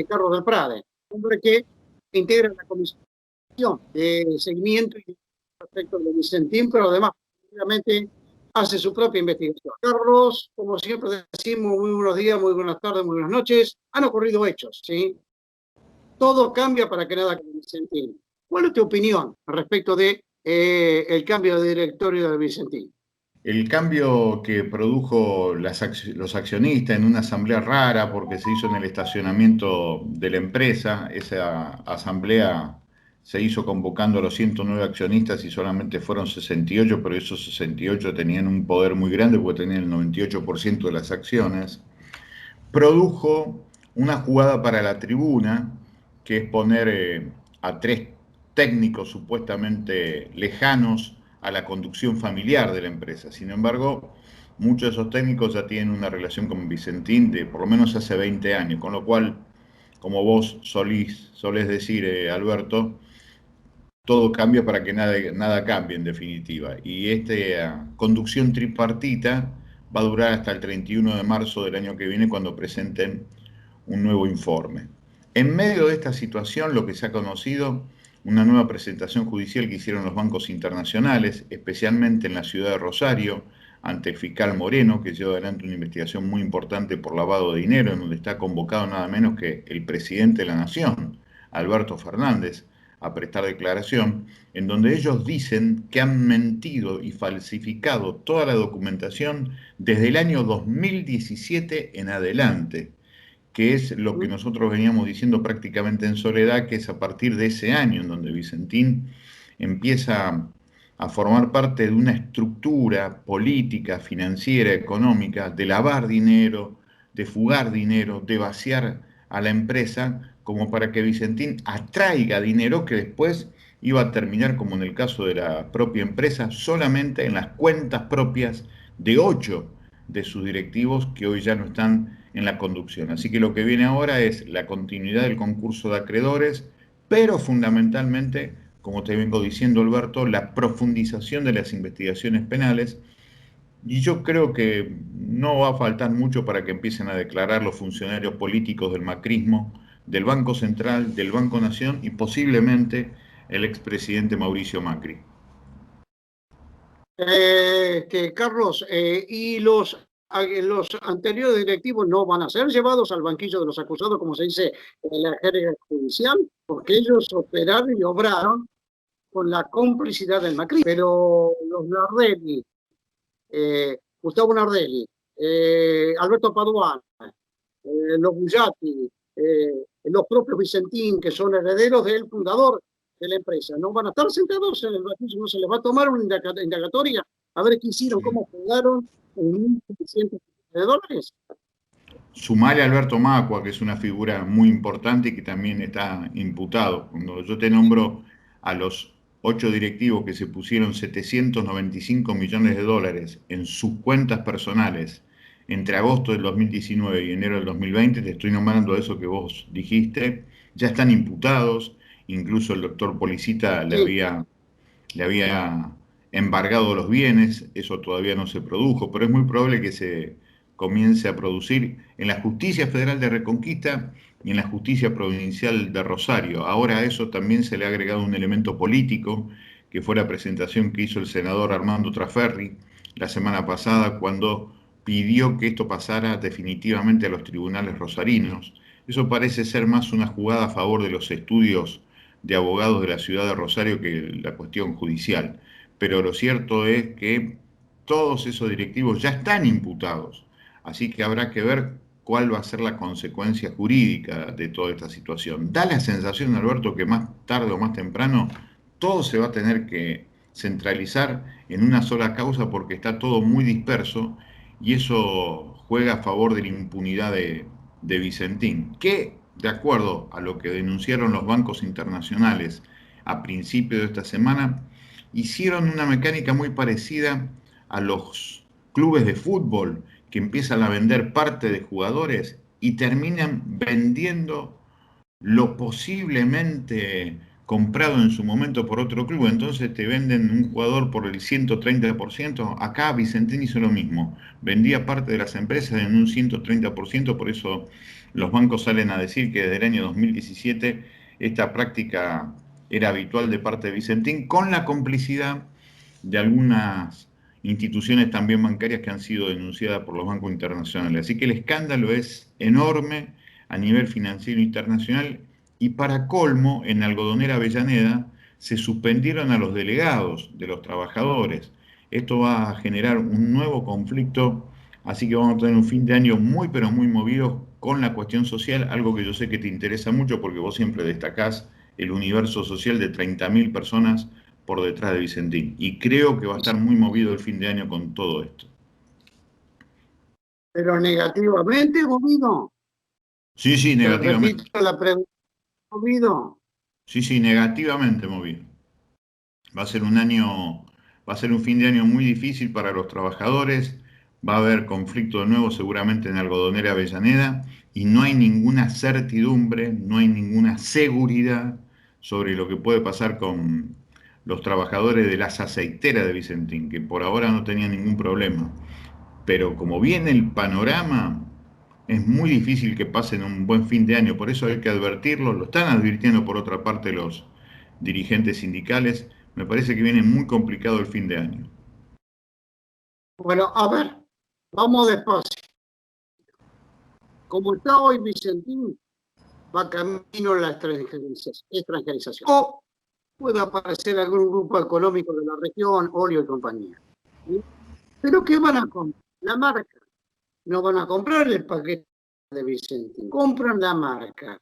Carlos del Prade, hombre que integra la comisión de seguimiento y respecto de Vicentín, pero además obviamente hace su propia investigación. Carlos, como siempre decimos, muy buenos días, muy buenas tardes, muy buenas noches. Han ocurrido hechos, ¿sí? Todo cambia para que nada cambie, Vicentín. ¿Cuál es tu opinión respecto de el cambio de directorio de Vicentín? El cambio que produjo los accionistas en una asamblea rara porque se hizo en el estacionamiento de la empresa, esa asamblea se hizo convocando a los 109 accionistas y solamente fueron 68, pero esos 68 tenían un poder muy grande porque tenían el 98% de las acciones, produjo una jugada para la tribuna, que es poner a tres técnicos supuestamente lejanos a la conducción familiar de la empresa. Sin embargo, muchos de esos técnicos ya tienen una relación con Vicentín de por lo menos hace 20 años, con lo cual, como vos solés decir, Alberto, todo cambia para que nada cambie en definitiva. Y esta conducción tripartita va a durar hasta el 31 de marzo del año que viene cuando presenten un nuevo informe. En medio de esta situación, lo que se ha conocido, una nueva presentación judicial que hicieron los bancos internacionales, especialmente en la ciudad de Rosario, ante el fiscal Moreno, que lleva adelante una investigación muy importante por lavado de dinero, en donde está convocado nada menos que el presidente de la Nación, Alberto Fernández, a prestar declaración, en donde ellos dicen que han mentido y falsificado toda la documentación desde el año 2017 en adelante, que es lo que nosotros veníamos diciendo prácticamente en soledad, que es a partir de ese año en donde Vicentín empieza a formar parte de una estructura política, financiera, económica, de lavar dinero, de fugar dinero, de vaciar a la empresa, como para que Vicentín atraiga dinero que después iba a terminar, como en el caso de la propia empresa, solamente en las cuentas propias de 8 de sus directivos que hoy ya no están en la conducción. Así que lo que viene ahora es la continuidad del concurso de acreedores, pero fundamentalmente, como te vengo diciendo, Alberto, la profundización de las investigaciones penales. Y yo creo que no va a faltar mucho para que empiecen a declarar los funcionarios políticos del macrismo, del Banco Central, del Banco Nación y posiblemente el expresidente Mauricio Macri. Carlos, ¿y los anteriores directivos no van a ser llevados al banquillo de los acusados, como se dice en la jerga judicial? Porque ellos operaron y obraron con la complicidad del Macri. Pero los Nardelli, Gustavo Nardelli, Alberto Paduan, los Bullati, los propios Vicentín, que son herederos del fundador de la empresa, no van a estar sentados en el banquillo, no se les va a tomar una indagatoria a ver qué hicieron, cómo jugaron en $1.700.000. Sumale a Alberto Macua, que es una figura muy importante y que también está imputado. Cuando yo te nombro a los 8 directivos que se pusieron $795 millones en sus cuentas personales entre agosto del 2019 y enero del 2020, te estoy nombrando eso que vos dijiste, ya están imputados, incluso el doctor Policita Sí. le había embargado los bienes, eso todavía no se produjo, pero es muy probable que se comience a producir en la Justicia Federal de Reconquista y en la Justicia Provincial de Rosario. Ahora a eso también se le ha agregado un elemento político, que fue la presentación que hizo el senador Armando Traferri la semana pasada, cuando pidió que esto pasara definitivamente a los tribunales rosarinos. Eso parece ser más una jugada a favor de los estudios de abogados de la ciudad de Rosario que la cuestión judicial. Pero lo cierto es que todos esos directivos ya están imputados. Así que habrá que ver cuál va a ser la consecuencia jurídica de toda esta situación. Da la sensación, Alberto, que más tarde o más temprano todo se va a tener que centralizar en una sola causa porque está todo muy disperso y eso juega a favor de la impunidad de Vicentín, que, de acuerdo a lo que denunciaron los bancos internacionales a principios de esta semana, hicieron una mecánica muy parecida a los clubes de fútbol que empiezan a vender parte de jugadores y terminan vendiendo lo posiblemente comprado en su momento por otro club, entonces te venden un jugador por el 130%, acá Vicentín hizo lo mismo, vendía parte de las empresas en un 130%, por eso los bancos salen a decir que desde el año 2017 esta práctica era habitual de parte de Vicentín, con la complicidad de algunas instituciones también bancarias que han sido denunciadas por los bancos internacionales. Así que el escándalo es enorme a nivel financiero internacional y para colmo, en Algodonera Avellaneda se suspendieron a los delegados de los trabajadores. Esto va a generar un nuevo conflicto, así que vamos a tener un fin de año muy pero muy movido con la cuestión social, algo que yo sé que te interesa mucho porque vos siempre destacás el universo social de 30.000 personas por detrás de Vicentín. Y creo que va a estar muy movido el fin de año con todo esto. Pero negativamente movido. Sí, negativamente. Repito la pregunta, movido. Sí, negativamente movido. Va a ser un fin de año muy difícil para los trabajadores, va a haber conflicto de nuevo seguramente en Algodonera Avellaneda y no hay ninguna certidumbre, no hay ninguna seguridad sobre lo que puede pasar con los trabajadores de las aceiteras de Vicentín, que por ahora no tenían ningún problema. Pero como viene el panorama, es muy difícil que pasen un buen fin de año, por eso hay que advertirlo, lo están advirtiendo por otra parte los dirigentes sindicales, me parece que viene muy complicado el fin de año. Bueno, a ver, vamos despacio. Como está hoy Vicentín, va camino a la extranjerización. O puede aparecer algún grupo económico de la región, Olio y compañía. ¿Sí? ¿Pero qué van a comprar? La marca. No van a comprar el paquete de Vicentín, compran la marca.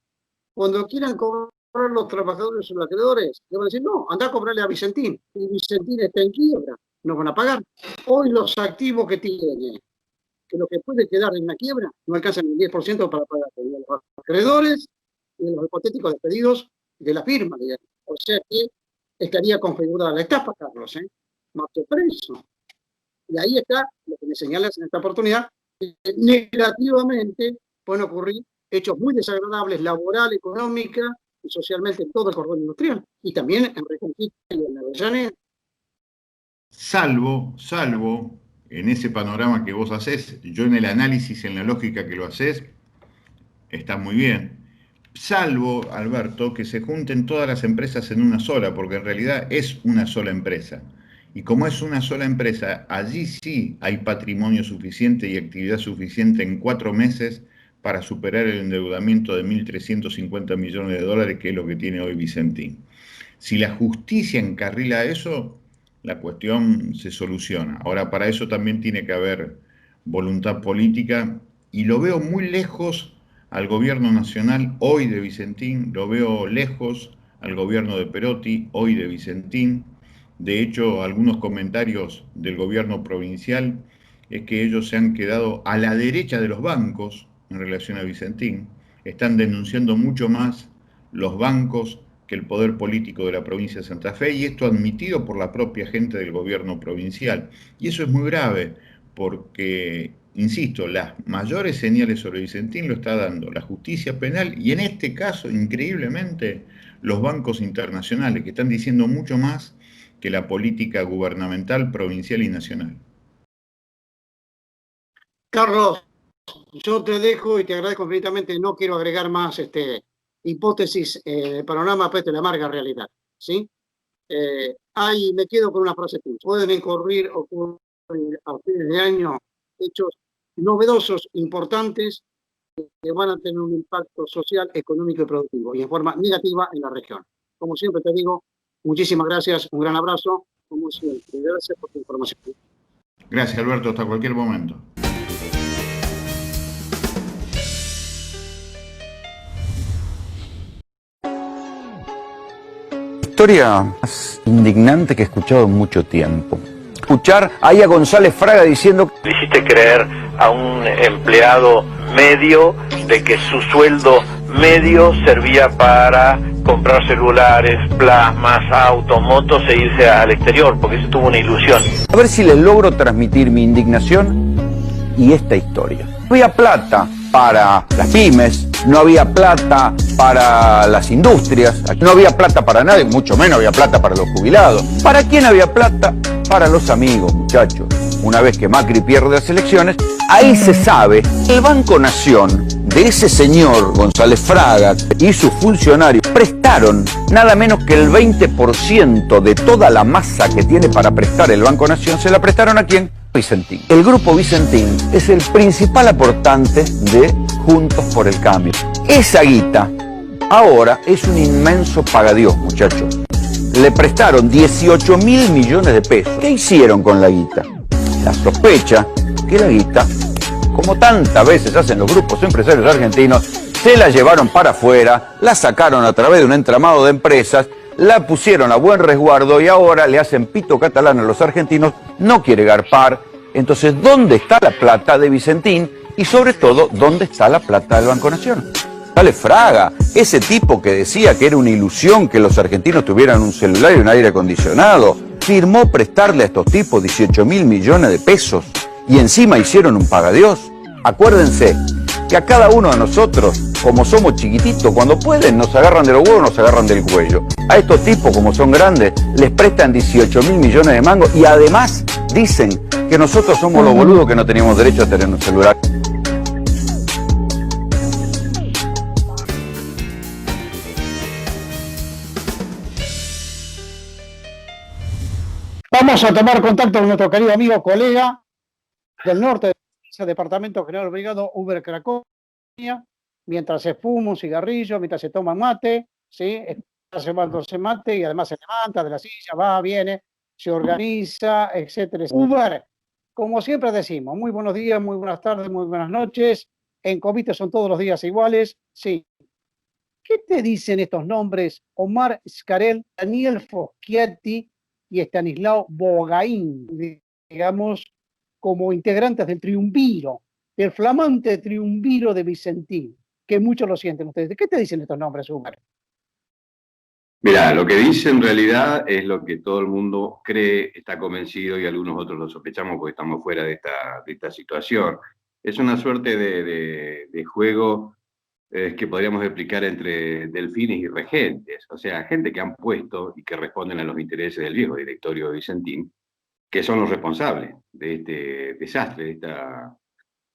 Cuando quieran cobrar los trabajadores o los acreedores, le van a decir, no, anda a cobrarle a Vicentín. Y Vicentín está en quiebra, no van a pagar. Hoy los activos que tiene, que lo que puede quedar en la quiebra, no alcanzan el 10% para pagar a los acreedores y los hipotéticos despedidos de la firma. Digamos. O sea que estaría configurada la estafa, Carlos, marcho preso. Y ahí está lo que me señalas en esta oportunidad, que negativamente pueden ocurrir hechos muy desagradables laboral, económica y socialmente en todo el cordón industrial, y también en Reconquista y en Avellaneda. Salvo, en ese panorama que vos hacés, yo en el análisis, en la lógica que lo hacés, está muy bien. Salvo, Alberto, que se junten todas las empresas en una sola, porque en realidad es una sola empresa. Y como es una sola empresa, allí sí hay patrimonio suficiente y actividad suficiente en 4 meses para superar el endeudamiento de 1.350 millones de dólares, que es lo que tiene hoy Vicentín. Si la justicia encarrila eso, la cuestión se soluciona. Ahora, para eso también tiene que haber voluntad política, y lo veo muy lejos al gobierno nacional hoy de Vicentín, lo veo lejos al gobierno de Perotti hoy de Vicentín. De hecho, algunos comentarios del gobierno provincial es que ellos se han quedado a la derecha de los bancos en relación a Vicentín. Están denunciando mucho más los bancos que el poder político de la provincia de Santa Fe, y esto admitido por la propia gente del gobierno provincial. Y eso es muy grave porque, insisto, las mayores señales sobre Vicentín lo está dando la justicia penal y en este caso, increíblemente, los bancos internacionales, que están diciendo mucho más que la política gubernamental, provincial y nacional. Carlos, yo te dejo y te agradezco infinitamente, no quiero agregar más hipótesis de panorama, pero de la amarga realidad, ¿sí? Ahí me quedo con una frase tuya. Pueden ocurrir a fines de año hechos novedosos, importantes, que van a tener un impacto social, económico y productivo, y en forma negativa en la región. Como siempre te digo, muchísimas gracias, un gran abrazo, como siempre. Gracias por tu información. Gracias, Alberto, hasta cualquier momento. Historia más indignante que he escuchado en mucho tiempo. Escuchar ahí a González Fraga diciendo: le hiciste creer a un empleado medio de que su sueldo medio servía para comprar celulares, plasmas, autos, motos e irse al exterior, porque eso tuvo una ilusión. A ver si les logro transmitir mi indignación y esta historia. No había plata para las pymes, no había plata para las industrias, no había plata para nadie, mucho menos había plata para los jubilados. ¿Para quién había plata? Para los amigos, muchachos. Una vez que Macri pierde las elecciones, ahí se sabe, el Banco Nación de ese señor González Fraga y sus funcionarios prestaron nada menos que el 20% de toda la masa que tiene para prestar el Banco Nación. ¿Se la prestaron a quién? Vicentín. El Grupo Vicentín es el principal aportante de Juntos por el Cambio. Esa guita ahora es un inmenso pagadiós, muchachos. Le prestaron 18.000 millones de pesos. ¿Qué hicieron con la guita? La sospecha que la guita, como tantas veces hacen los grupos empresarios argentinos, se la llevaron para afuera, la sacaron a través de un entramado de empresas, la pusieron a buen resguardo y ahora le hacen pito catalán a los argentinos, no quiere garpar. Entonces, ¿dónde está la plata de Vicentín? Y sobre todo, ¿dónde está la plata del Banco Nación? González Fraga, ese tipo que decía que era una ilusión que los argentinos tuvieran un celular y un aire acondicionado, firmó prestarle a estos tipos 18.000 millones de pesos y encima hicieron un pagadiós. Acuérdense que a cada uno de nosotros, como somos chiquititos, cuando pueden nos agarran de los huevos, nos agarran del cuello. A estos tipos, como son grandes, les prestan 18.000 millones de mangos y además dicen que nosotros somos los boludos que no teníamos derecho a tener un celular. Vamos a tomar contacto con nuestro querido amigo, colega del norte del Departamento General Brigado Uber Cracovia, mientras se fuma un cigarrillo, mientras se toma mate, ¿sí? Está tomándose mate y además se levanta de la silla, va, viene, se organiza, etcétera. Uber, como siempre decimos, muy buenos días, muy buenas tardes, muy buenas noches. En Covite son todos los días iguales, sí. ¿Qué te dicen estos nombres? Omar Scarel, Daniel Foschietti y Estanislao Bogaín, digamos, como integrantes del triunviro, del flamante triunviro de Vicentín, que muchos lo sienten ustedes. ¿Qué te dicen estos nombres, Uber? Mirá, lo que dice en realidad es lo que todo el mundo cree, está convencido y algunos otros lo sospechamos porque estamos fuera de esta situación. Es una suerte de juego que podríamos explicar entre delfines y regentes, o sea, gente que han puesto y que responden a los intereses del viejo directorio de Vicentín, que son los responsables de este desastre,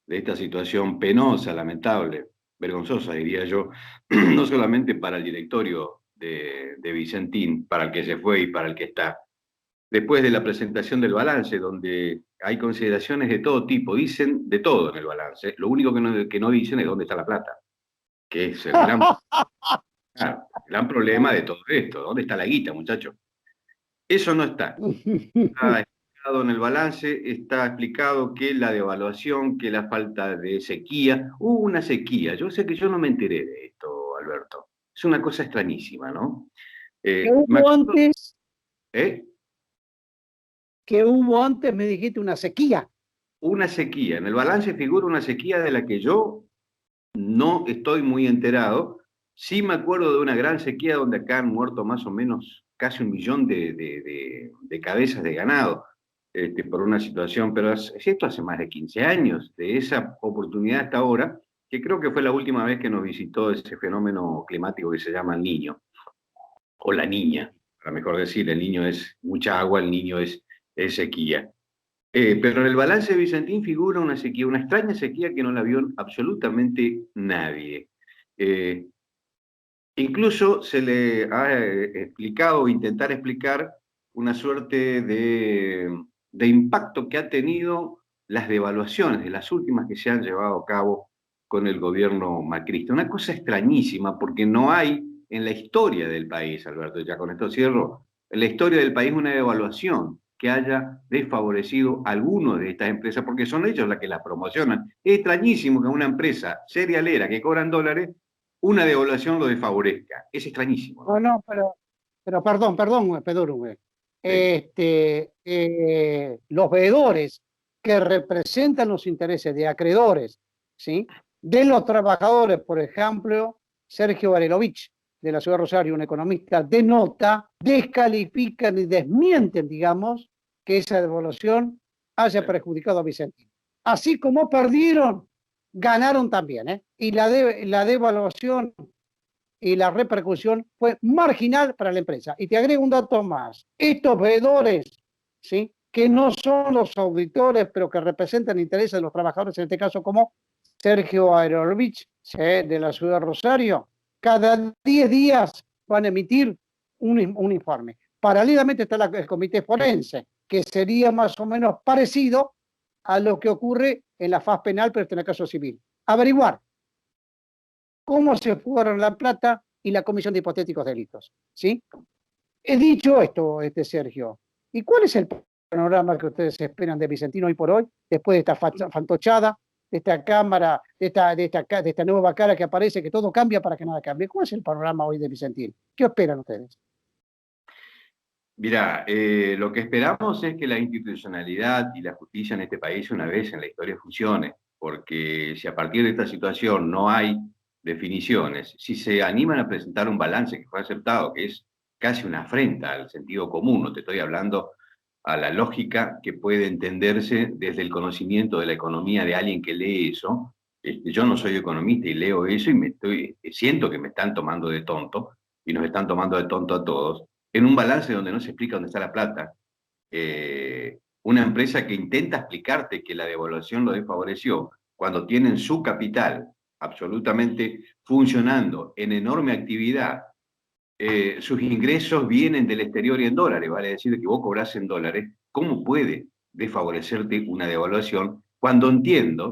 de esta situación penosa, lamentable, vergonzosa, diría yo, no solamente para el directorio de Vicentín, para el que se fue y para el que está. Después de la presentación del balance, donde hay consideraciones de todo tipo, dicen de todo en el balance, lo único que no dicen es dónde está la plata, que es el gran problema de todo esto. ¿Dónde está la guita, muchachos? Eso no está. Está explicado en el balance, está explicado que la devaluación, que la falta de sequía, hubo una sequía. Yo sé que yo no me enteré de esto, Alberto. Es una cosa extrañísima, ¿no? ¿Qué hubo antes? ¿Eh? ¿Qué hubo antes? Me dijiste una sequía. Una sequía. En el balance figura una sequía de la que yo no estoy muy enterado. Sí me acuerdo de una gran sequía donde acá han muerto más o menos casi 1 millón de cabezas de ganado por una situación, pero esto hace más de 15 años, de esa oportunidad hasta ahora, que creo que fue la última vez que nos visitó ese fenómeno climático que se llama el Niño, o la Niña, para mejor decir. El Niño es mucha agua, el Niño es sequía. Pero en el balance de Vicentín figura una sequía, una extraña sequía que no la vio absolutamente nadie. Incluso se le ha explicado, intentar explicar, una suerte de impacto que ha tenido las devaluaciones de las últimas que se han llevado a cabo con el gobierno macrista. Una cosa extrañísima, porque no hay en la historia del país, Alberto, ya con esto cierro, en la historia del país una devaluación que haya desfavorecido a alguno de estas empresas, porque son ellos las que las promocionan. Es extrañísimo que una empresa cerealera que cobran dólares, una devaluación lo desfavorezca. Es extrañísimo. No, pero perdón, Pedro. Sí. Los veedores que representan los intereses de acreedores, ¿sí?, de los trabajadores, por ejemplo, Sergio Barelovich, de la Ciudad de Rosario, un economista de nota, descalifican y desmienten, digamos, que esa devaluación haya perjudicado a Vicentín. Así como perdieron, ganaron también, ¿eh? Y la devaluación y la repercusión fue marginal para la empresa. Y te agrego un dato más. Estos veedores, ¿sí?, que no son los auditores, pero que representan intereses de los trabajadores, en este caso como Sergio Aerolovich, de la ciudad de Rosario, cada 10 días van a emitir un informe. Paralelamente está el comité forense, que sería más o menos parecido a lo que ocurre en la faz penal, pero en el caso civil. Averiguar cómo se fugaron la plata y la comisión de hipotéticos delitos. ¿Sí? He dicho esto, Sergio. ¿Y cuál es el panorama que ustedes esperan de Vicentino hoy por hoy, después de esta fantochada, de esta cámara, de esta nueva cara que aparece, que todo cambia para que nada cambie? ¿Cuál es el panorama hoy de Vicentino? ¿Qué esperan ustedes? Mirá, lo que esperamos es que la institucionalidad y la justicia en este país una vez en la historia funcione, porque si a partir de esta situación no hay definiciones, si se animan a presentar un balance que fue aceptado, que es casi una afrenta al sentido común, no te estoy hablando a la lógica que puede entenderse desde el conocimiento de la economía de alguien que lee eso. Yo no soy economista y leo eso y siento que me están tomando de tonto, y nos están tomando de tonto a todos, en un balance donde no se explica dónde está la plata. Una empresa que intenta explicarte que la devaluación lo desfavoreció cuando tienen su capital absolutamente funcionando en enorme actividad, sus ingresos vienen del exterior y en dólares, vale decir que vos cobrás en dólares, ¿cómo puede desfavorecerte una devaluación cuando entiendo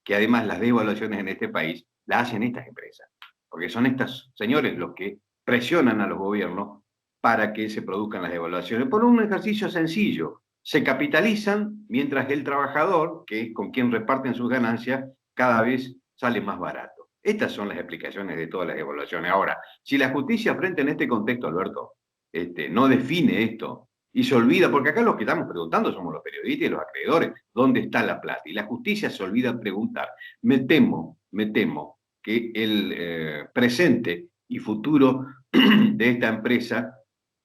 que además las devaluaciones en este país las hacen estas empresas? Porque son estos señores los que presionan a los gobiernos para que se produzcan las devaluaciones. Por un ejercicio sencillo, se capitalizan mientras el trabajador, que es con quien reparten sus ganancias, cada vez sale más barato. Estas son las explicaciones de todas las evaluaciones. Ahora, si la justicia frente en este contexto, Alberto, no define esto y se olvida, porque acá los que estamos preguntando somos los periodistas y los acreedores, ¿dónde está la plata? Y la justicia se olvida preguntar. Me temo que el presente y futuro de esta empresa,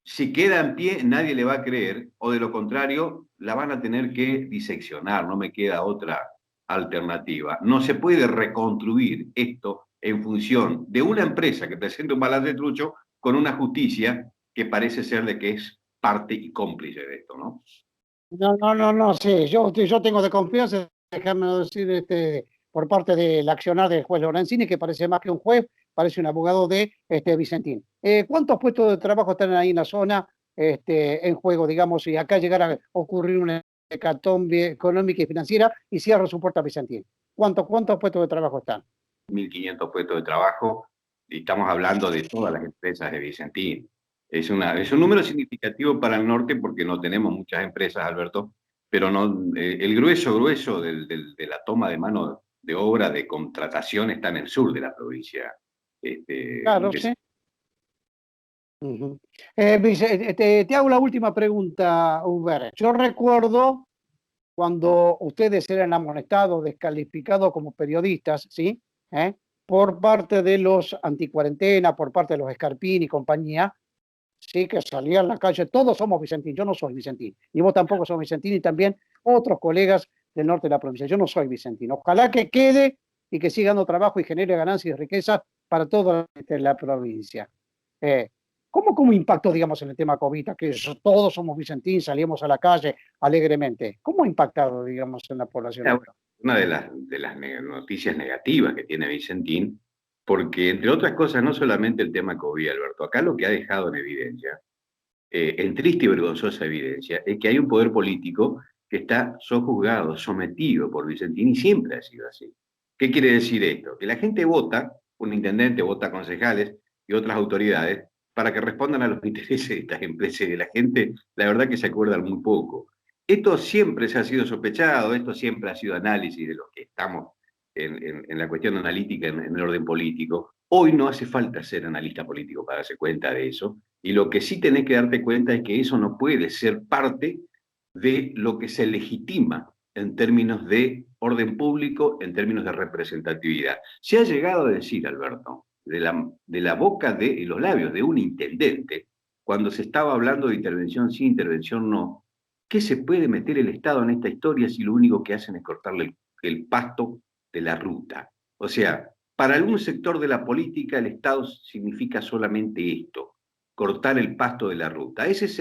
si queda en pie, nadie le va a creer, o de lo contrario, la van a tener que diseccionar, no me queda otra alternativa. No se puede reconstruir esto en función de una empresa que presenta un balance trucho con una justicia que parece ser de que es parte y cómplice de esto, ¿no? No, sí, yo tengo de confianza, déjame decir, por parte del accionar del juez Lorenzini, que parece más que un juez, parece un abogado de Vicentín. ¿Cuántos puestos de trabajo están ahí en la zona en juego, digamos, si acá llegara a ocurrir una hecatombe económica y financiera y cierra su puerta a Vicentín? ¿Cuántos puestos de trabajo están? 1.500 puestos de trabajo, y estamos hablando de todas las empresas de Vicentín. Es un número significativo para el norte porque no tenemos muchas empresas, Alberto, pero no, el grueso de la toma de mano de obra, de contratación, está en el sur de la provincia. Claro, sí. Te hago la última pregunta, Uber. Yo recuerdo cuando ustedes eran amonestados, descalificados como periodistas, ¿sí? Por parte de los anticuarentena, por parte de los Scarpini y compañía, sí, que salían a la calle. Todos somos Vicentín. Yo no soy Vicentín. Y vos tampoco sos Vicentín, y también otros colegas del norte de la provincia. Yo no soy Vicentín. Ojalá que quede y que siga dando trabajo y genere ganancias y riquezas para toda la provincia. ¿Cómo impactó, digamos, en el tema COVID, que todos somos Vicentín, salimos a la calle alegremente? ¿Cómo ha impactado, digamos, en la población? Una de las noticias negativas que tiene Vicentín, porque, entre otras cosas, no solamente el tema COVID, Alberto, acá lo que ha dejado en evidencia, en triste y vergonzosa evidencia, es que hay un poder político que está sojuzgado, sometido por Vicentín, y siempre ha sido así. ¿Qué quiere decir esto? Que la gente vota, un intendente vota concejales y otras autoridades, para que respondan a los intereses de estas empresas y de la gente, la verdad que se acuerdan muy poco. Esto siempre se ha sido sospechado, esto siempre ha sido análisis de los que estamos en la cuestión analítica, en el orden político. Hoy no hace falta ser analista político para darse cuenta de eso, y lo que sí tenés que darte cuenta es que eso no puede ser parte de lo que se legitima en términos de orden público, en términos de representatividad. Se ha llegado a decir, Alberto, de la boca de los labios de un intendente, cuando se estaba hablando de intervención sí, intervención no, ¿qué se puede meter el Estado en esta historia si lo único que hacen es cortarle el pasto de la ruta? O sea, para algún sector de la política el Estado significa solamente esto, cortar el pasto de la ruta. Ese es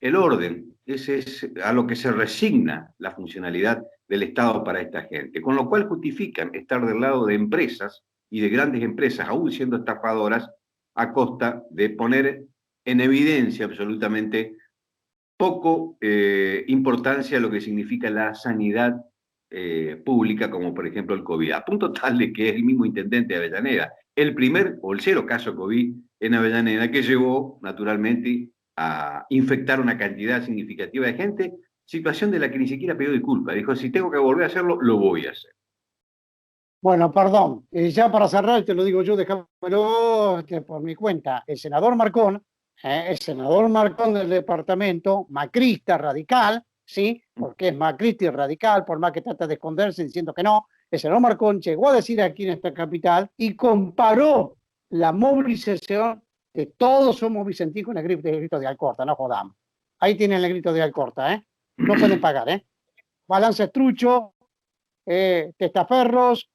el orden. Ese es a lo que se resigna la funcionalidad del Estado para esta gente. Con lo cual justifican estar del lado de empresas y de grandes empresas, aún siendo estafadoras, a costa de poner en evidencia absolutamente poco importancia a lo que significa la sanidad pública, como por ejemplo el COVID, a punto tal de que es el mismo intendente de Avellaneda, el primer o el cero caso COVID en Avellaneda, que llevó naturalmente a infectar una cantidad significativa de gente, situación de la que ni siquiera pidió disculpas. Dijo, si tengo que volver a hacerlo, lo voy a hacer. Bueno, perdón, ya para cerrar, te lo digo yo, déjamelo por mi cuenta. El senador Marcón del departamento, macrista, radical, ¿sí? Porque es macrista y radical, por más que trata de esconderse diciendo que no. El senador Marcón llegó a decir aquí en esta capital y comparó la movilización de todos somos vicentinos con el grito de Alcorta, no jodamos. Ahí tienen el grito de Alcorta, ¿eh? No pueden pagar, Balance trucho, testaferros,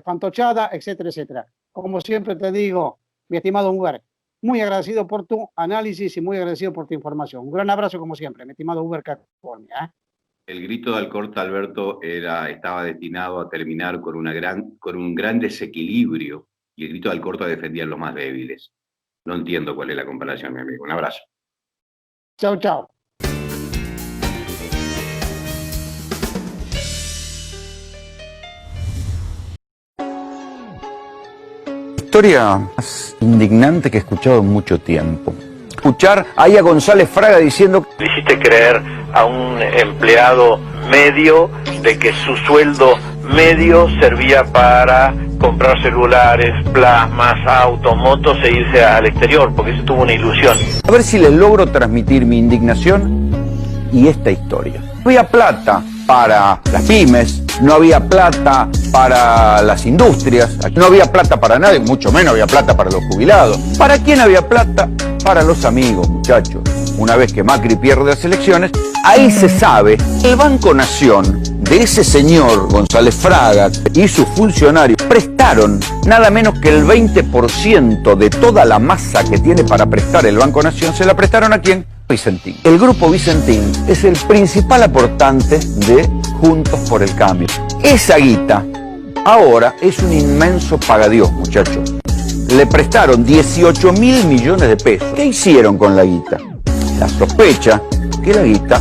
fantochada, etcétera, etcétera. Como siempre te digo, mi estimado Uber, muy agradecido por tu análisis y muy agradecido por tu información. Un gran abrazo como siempre, mi estimado Uber California. El grito de Alcorta, Alberto, estaba destinado a terminar con un gran desequilibrio, y el grito de Alcorta defendía a los más débiles. No entiendo cuál es la comparación, mi amigo. Un abrazo. Chao, chao. Historia más indignante que he escuchado en mucho tiempo. Escuchar ahí a González Fraga diciendo... Le hiciste creer a un empleado medio de que su sueldo medio servía para comprar celulares, plasmas, autos, motos e irse al exterior, porque eso tuvo una ilusión. A ver si les logro transmitir mi indignación y esta historia. No había plata para las pymes, no había plata para las industrias, no había plata para nadie, mucho menos había plata para los jubilados. ¿Para quién había plata? Para los amigos, muchachos. Una vez que Macri pierde las elecciones, ahí se sabe, el Banco Nación de ese señor González Fraga y sus funcionarios prestaron nada menos que el 20% de toda la masa que tiene para prestar el Banco Nación. ¿Se la prestaron a quién? Vicentín. El grupo Vicentín es el principal aportante de Juntos por el Cambio. Esa guita ahora es un inmenso pagadiós, muchachos. Le prestaron 18.000 millones de pesos. ¿Qué hicieron con la guita? La sospecha que la guita,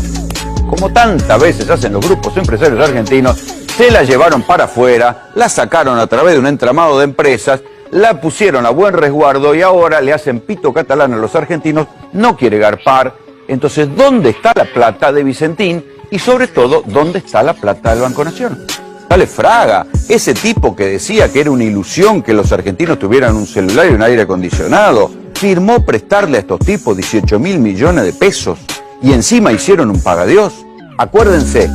como tantas veces hacen los grupos empresarios argentinos, se la llevaron para afuera, la sacaron a través de un entramado de empresas, la pusieron a buen resguardo y ahora le hacen pito catalán a los argentinos, no quiere garpar. Entonces, ¿dónde está la plata de Vicentín? Y sobre todo, ¿dónde está la plata del Banco Nación? González Fraga, ese tipo que decía que era una ilusión que los argentinos tuvieran un celular y un aire acondicionado, firmó prestarle a estos tipos 18.000 millones de pesos y encima hicieron un pagadiós. Acuérdense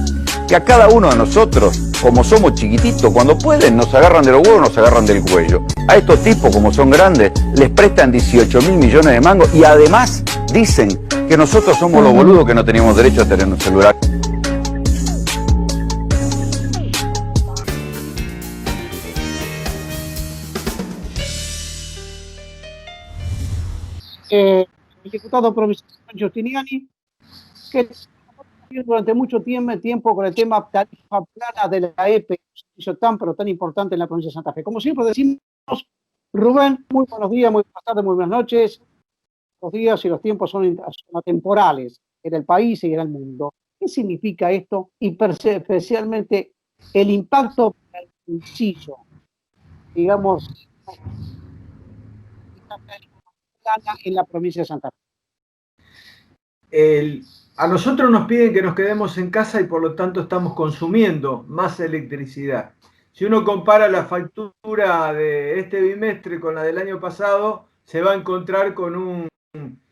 que a cada uno de nosotros, como somos chiquititos, cuando pueden nos agarran de los huevos, nos agarran del cuello. A estos tipos, como son grandes, les prestan 18.000 millones de mangos y además dicen que nosotros somos los boludos que no teníamos derecho a tener un celular. El diputado provincial Giustiniani, que durante mucho tiempo con el tema tarifa plana de la EPE, hizo tan pero tan importante en la provincia de Santa Fe. Como siempre decimos, Rubén, muy buenos días, muy buenas tardes, muy buenas noches. Los días y los tiempos son atemporales en el país y en el mundo. ¿Qué significa esto? Y especialmente el impacto bolsillo, digamos, en la provincia de Santa Fe. A nosotros nos piden que nos quedemos en casa y por lo tanto estamos consumiendo más electricidad. Si uno compara la factura de este bimestre con la del año pasado, se va a encontrar con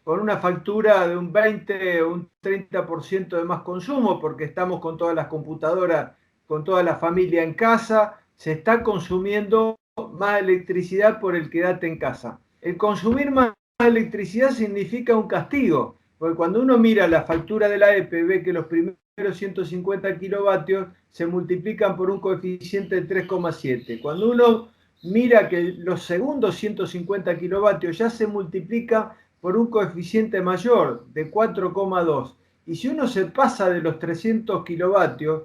una factura de un 20 o un 30% de más consumo, porque estamos con todas las computadoras, con toda la familia en casa, se está consumiendo más electricidad por el quédate en casa. El consumir más electricidad significa un castigo, porque cuando uno mira la factura de la EPE, ve que los primeros 150 kilovatios se multiplican por un coeficiente de 3,7. Cuando uno mira que los segundos 150 kilovatios ya se multiplica por un coeficiente mayor de 4,2. Y si uno se pasa de los 300 kilovatios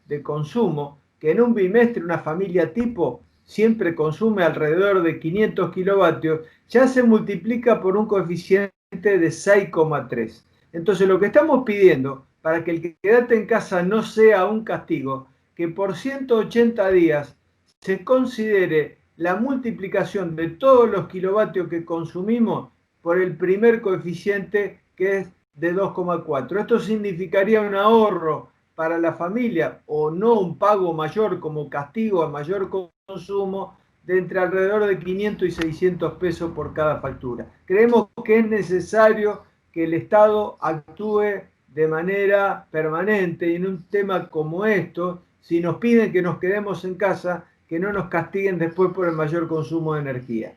de consumo, que en un bimestre una familia tipo siempre consume alrededor de 500 kilovatios, ya se multiplica por un coeficiente de 6,3. Entonces lo que estamos pidiendo, para que el quédate en casa no sea un castigo, que por 180 días se considere la multiplicación de todos los kilovatios que consumimos por el primer coeficiente, que es de 2,4. Esto significaría un ahorro para la familia, o no un pago mayor como castigo a mayor consumo, de entre alrededor de 500 y 600 pesos por cada factura. Creemos que es necesario que el Estado actúe de manera permanente, y en un tema como esto, si nos piden que nos quedemos en casa, que no nos castiguen después por el mayor consumo de energía.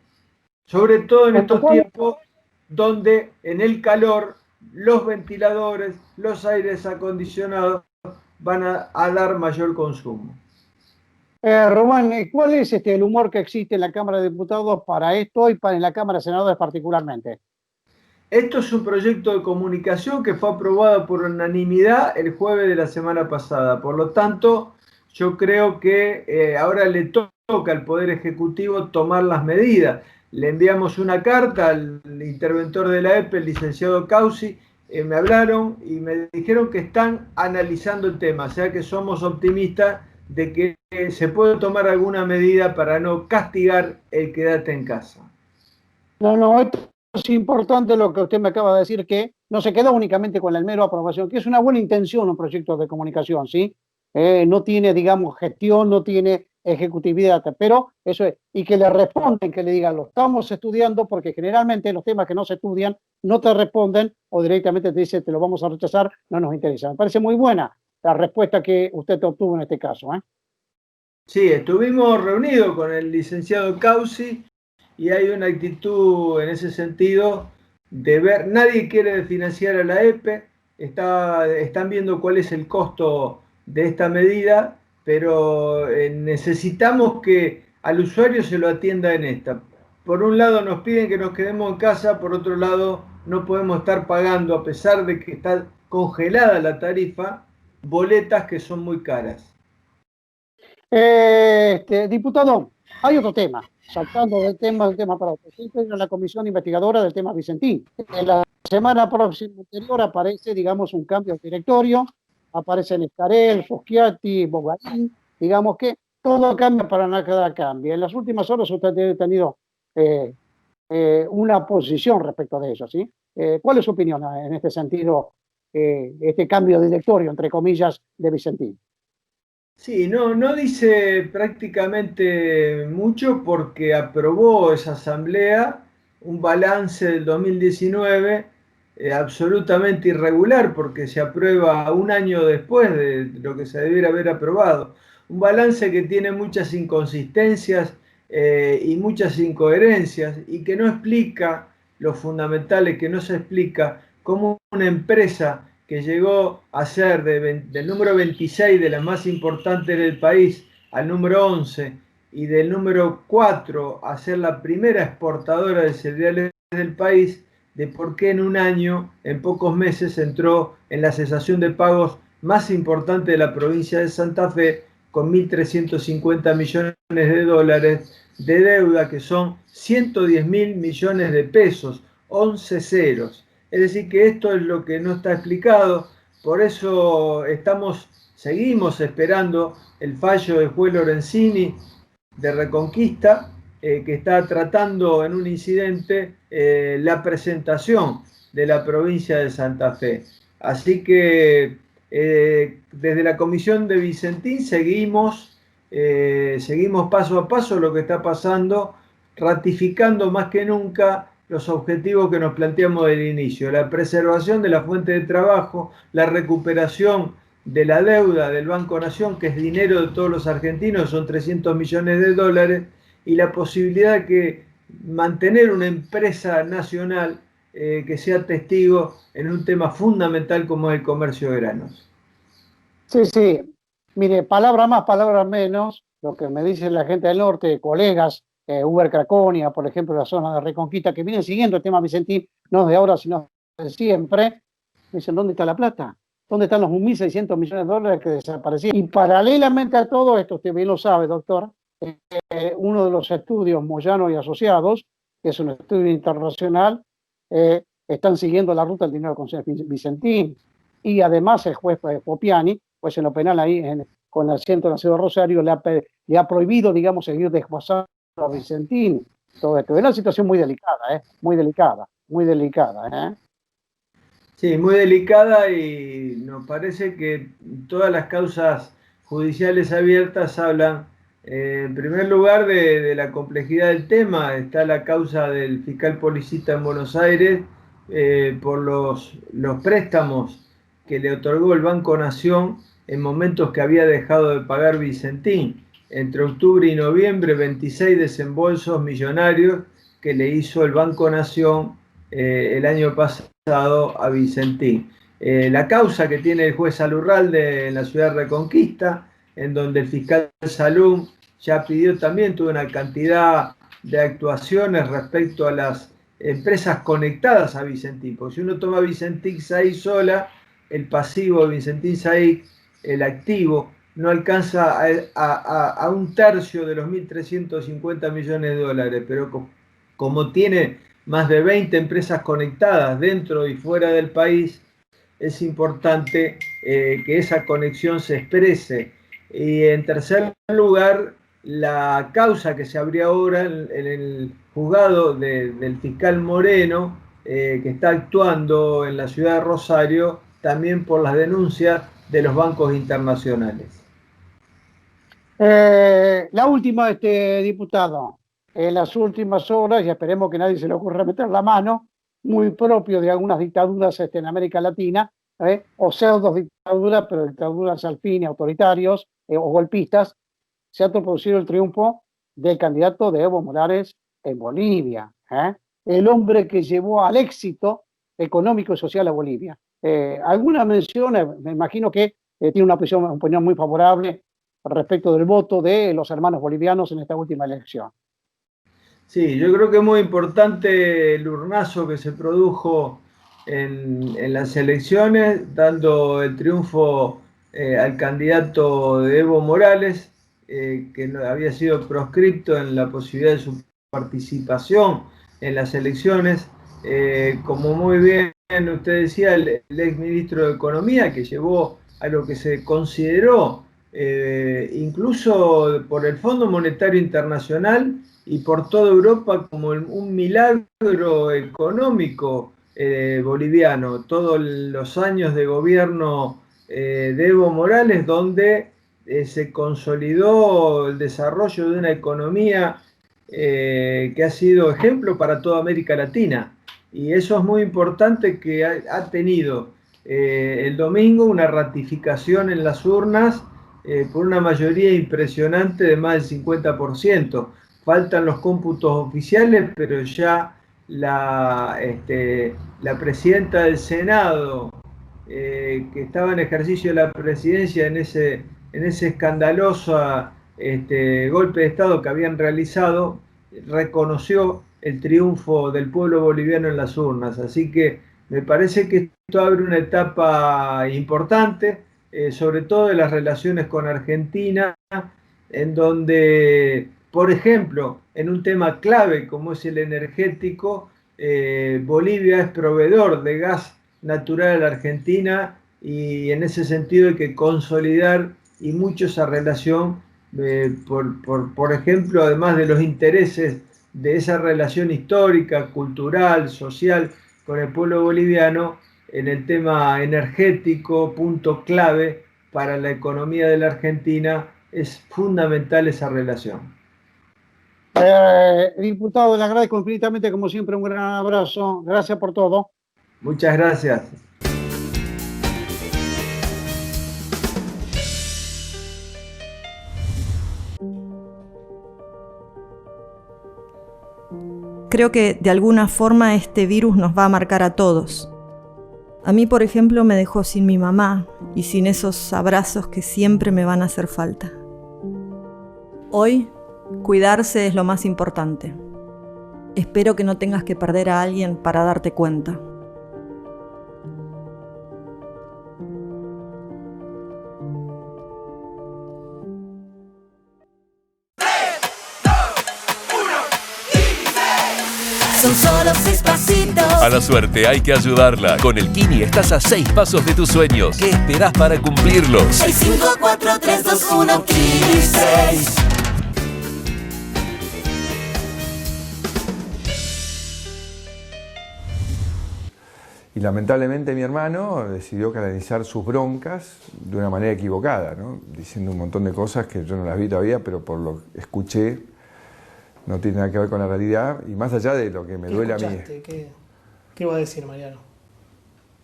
Sobre todo en estos tiempos donde en el calor los ventiladores, los aires acondicionados van a dar mayor consumo. Román, ¿cuál es el humor que existe en la Cámara de Diputados para esto y en la Cámara de Senadores particularmente? Esto es un proyecto de comunicación que fue aprobado por unanimidad el jueves de la semana pasada. Por lo tanto, yo creo que ahora le toca al Poder Ejecutivo tomar las medidas. Le enviamos una carta al interventor de la EPE, el licenciado Causi, me hablaron y me dijeron que están analizando el tema, o sea que somos optimistas de que se puede tomar alguna medida para no castigar el quédate en casa. No, esto es importante lo que usted me acaba de decir, que no se queda únicamente con la mera aprobación, que es una buena intención un proyecto de comunicación, ¿sí? No tiene, digamos, gestión, no tiene ejecutividad, pero eso es, y que le responden, que le digan, lo estamos estudiando, porque generalmente los temas que no se estudian no te responden o directamente te dicen, te lo vamos a rechazar, no nos interesa. Me parece muy buena la respuesta que usted obtuvo en este caso, ¿eh? Sí, estuvimos reunidos con el licenciado Causi y hay una actitud en ese sentido de ver, nadie quiere financiar a la EPE, están viendo cuál es el costo de esta medida, pero necesitamos que al usuario se lo atienda en esta. Por un lado nos piden que nos quedemos en casa, por otro lado no podemos estar pagando, a pesar de que está congelada la tarifa, boletas que son muy caras. Diputado, hay otro tema, saltando del tema para otro. Usted en la comisión investigadora del tema Vicentín. En la semana próxima anterior aparece, digamos, un cambio de directorio, aparecen Escarel, Foschiati, Bogarín, digamos que todo cambia para nada cambia. En las últimas horas usted ha tenido una posición respecto de eso, ¿sí? ¿Cuál es su opinión en este sentido, este cambio de directorio, entre comillas, de Vicentín? Sí, no dice prácticamente mucho porque aprobó esa asamblea un balance del 2019 absolutamente irregular, porque se aprueba un año después de lo que se debiera haber aprobado. Un balance que tiene muchas inconsistencias y muchas incoherencias, y que no explica lo fundamental, que no se explica cómo una empresa que llegó a ser del número 26 de las más importantes del país al número 11 y del número 4 a ser la primera exportadora de cereales del país, de por qué en un año, en pocos meses, entró en la cesación de pagos más importante de la provincia de Santa Fe, con 1.350 millones de dólares de deuda, que son 110.000 millones de pesos, 11 ceros. Es decir, que esto es lo que no está explicado, por eso seguimos esperando el fallo del juez Lorenzini de Reconquista, que está tratando en un incidente la presentación de la provincia de Santa Fe. Así que desde la comisión de Vicentín seguimos paso a paso lo que está pasando, ratificando más que nunca los objetivos que nos planteamos del inicio: la preservación de la fuente de trabajo, la recuperación de la deuda del Banco Nación, que es dinero de todos los argentinos, son 300 millones de dólares, y la posibilidad de que mantener una empresa nacional que sea testigo en un tema fundamental como es el comercio de granos. Sí. Mire, palabras más, palabras menos, lo que me dice la gente del norte, colegas Uber Craconia, por ejemplo, la zona de Reconquista, que vienen siguiendo el tema Vicentín, no de ahora, sino de siempre. Me dicen, ¿dónde está la plata? ¿Dónde están los 1.600 millones de dólares que desaparecieron? Y paralelamente a todo esto, usted bien lo sabe, doctor, uno de los estudios Moyano y Asociados, que es un estudio internacional, están siguiendo la ruta del dinero con Vicentín. Y además el juez Popiani, pues en lo penal ahí, con el asiento de la ciudad de Rosario, le ha prohibido, digamos, seguir desguazando a Vicentín. Todo esto. Es una situación muy delicada, muy delicada, muy delicada. Sí, muy delicada, y nos parece que todas las causas judiciales abiertas hablan, en primer lugar, de la complejidad del tema. Está la causa del fiscal policista en Buenos Aires por los préstamos que le otorgó el Banco Nación en momentos que había dejado de pagar Vicentín. Entre octubre y noviembre, 26 desembolsos millonarios que le hizo el Banco Nación el año pasado a Vicentín. La causa que tiene el juez Alurralde en la ciudad de Reconquista, en donde el fiscal Salum ya pidió también, tuvo una cantidad de actuaciones respecto a las empresas conectadas a Vicentín, porque si uno toma Vicentín SAIC sola, el pasivo de Vicentín SAIC, el activo, no alcanza a un tercio de los 1.350 millones de dólares, pero como tiene más de 20 empresas conectadas dentro y fuera del país, es importante que esa conexión se exprese. Y en tercer lugar, la causa que se abrió ahora en el juzgado del fiscal Moreno, que está actuando en la ciudad de Rosario, también por las denuncias de los bancos internacionales. La última, diputado, en las últimas horas, y esperemos que nadie se le ocurra meter la mano, muy propio de algunas dictaduras en América Latina, o pseudo dictaduras, pero dictaduras al fin, autoritarios o golpistas, se ha producido el triunfo del candidato de Evo Morales en Bolivia, el hombre que llevó al éxito económico y social a Bolivia. Algunas menciones, me imagino que tiene una opinión muy favorable respecto del voto de los hermanos bolivianos en esta última elección. Sí, yo creo que es muy importante el urnazo que se produjo en las elecciones, dando el triunfo al candidato de Evo Morales, que había sido proscripto en la posibilidad de su participación en las elecciones. Como muy bien usted decía, el ex ministro de Economía, que llevó a lo que se consideró incluso por el Fondo Monetario Internacional y por toda Europa como un milagro económico boliviano, todos los años de gobierno de Evo Morales, donde se consolidó el desarrollo de una economía que ha sido ejemplo para toda América Latina. Y eso es muy importante, que ha tenido el domingo una ratificación en las urnas por una mayoría impresionante de más del 50%. Faltan los cómputos oficiales, pero ya la presidenta del Senado, que estaba en ejercicio de la presidencia en ese escandaloso golpe de Estado que habían realizado, reconoció el triunfo del pueblo boliviano en las urnas. Así que me parece que esto abre una etapa importante, sobre todo de las relaciones con Argentina, en donde, por ejemplo, en un tema clave como es el energético, Bolivia es proveedor de gas natural a la Argentina, y en ese sentido hay que consolidar y mucho esa relación, por ejemplo, además de los intereses de esa relación histórica, cultural, social con el pueblo boliviano, en el tema energético, punto clave para la economía de la Argentina, es fundamental esa relación. Diputado, le agradezco infinitamente, como siempre, un gran abrazo. Gracias por todo. Muchas gracias. Creo que de alguna forma este virus nos va a marcar a todos. A mí, por ejemplo, me dejó sin mi mamá y sin esos abrazos que siempre me van a hacer falta. Hoy Cuidarse es lo más importante. Espero que no tengas que perder a alguien para darte cuenta. Son solo 6 pasitos. A la suerte hay que ayudarla. Con el Kini estás a 6 pasos de tus sueños. ¿Qué esperás para cumplirlos? 6, 5, 4, 3, 2, 1, Kini 6. Y lamentablemente mi hermano decidió canalizar sus broncas de una manera equivocada, ¿no? Diciendo un montón de cosas que yo no las vi todavía, pero por lo que escuché no tiene nada que ver con la realidad, y más allá de lo que me duele a mí. ¿Qué va a decir, Mariano?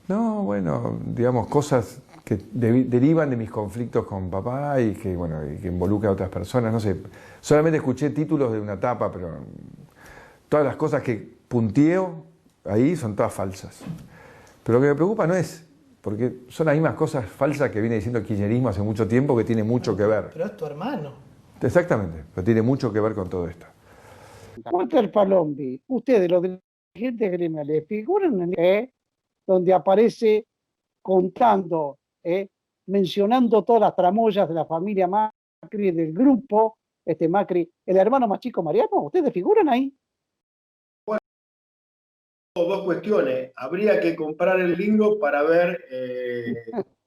No, bueno, digamos, cosas que derivan de mis conflictos con papá y que, bueno, y que involucra a otras personas, no sé. Solamente escuché títulos de una tapa, pero todas las cosas que punteo ahí son todas falsas. Pero lo que me preocupa no es, porque son las mismas cosas falsas que viene diciendo el kirchnerismo hace mucho tiempo, que tiene mucho que ver. Pero es tu hermano. Exactamente, pero tiene mucho que ver con todo esto. Walter Palombi, ustedes, los dirigentes gremiales, figuran en donde aparece contando, mencionando todas las tramoyas de la familia Macri, del grupo Macri, el hermano más chico Mariano, ¿ustedes figuran ahí? Bueno, dos cuestiones. Habría que comprar el libro para ver,